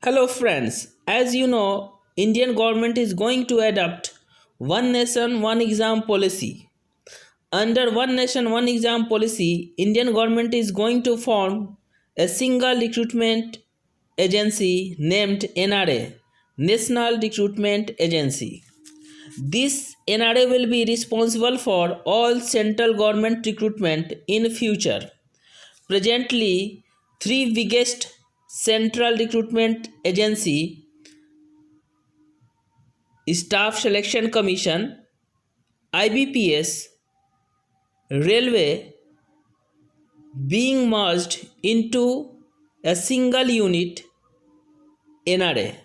Hello friends, as you know, Indian government is going to adopt one nation one exam policy. Under one nation one exam policy, Indian government is going to form a single recruitment agency named NRA, National Recruitment Agency. This NRA will be responsible for all central government recruitment in future. Presently, three biggest central recruitment agency Staff Selection Commission, IBPS, Railway being merged into a single unit NRA.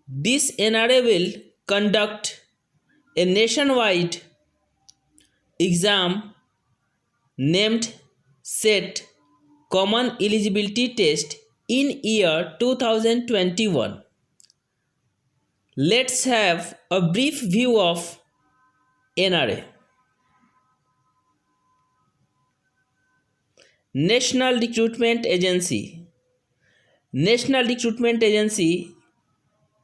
This NRA will conduct a nationwide exam named SET Common Eligibility Test in year 2021. Let's have a brief view of NRA. National Recruitment Agency. National Recruitment Agency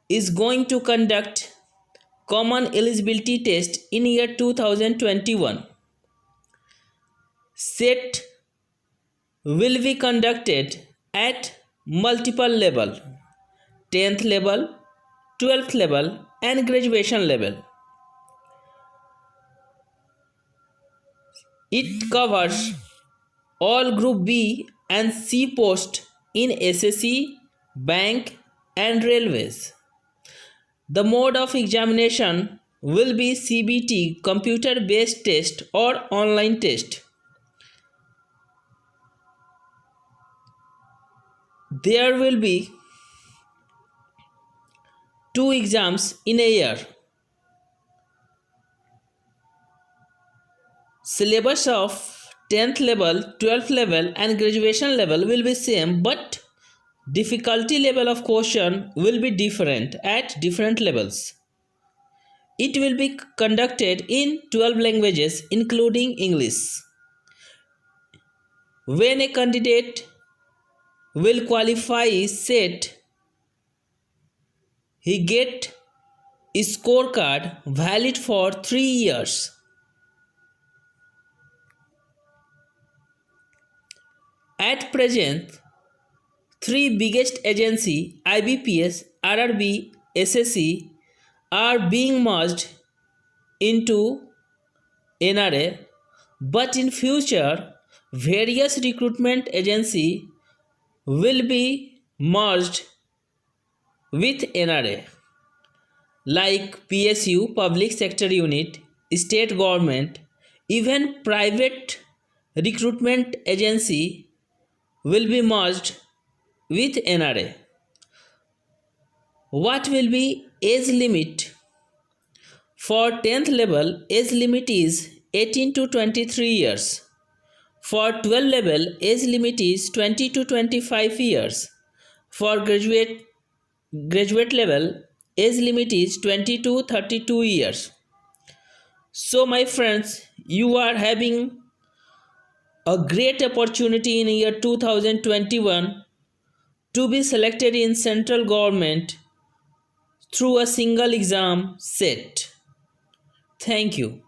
is going to conduct Common Eligibility Test in year 2021. SET will be conducted at multiple level, 10th level, 12th level and graduation level. It covers all Group B and C posts in SSC, bank and railways. The mode of examination will be CBT, computer based test or online test. There will be two exams in a year. Syllabus of 10th level, 12th level and graduation level will be same, but difficulty level of question will be different at different levels. It will be conducted in 12 languages including English. When a candidate will qualify SET, he get a scorecard valid for 3 years. At present, three biggest agency IBPS, RRB, SSC are being merged into NRA, but in future various recruitment agency will be merged with NRA like PSU, Public Sector Unit, state government, even private recruitment agency will be merged with NRA. What will be age limit? For 10th level, age limit is 18 to 23 years. For 12 level, age limit is 20 to 25 years. For graduate level, age limit is 20 to 32 years. So my friends, you are having a great opportunity in year 2021 to be selected in central government through a single exam SET. Thank you.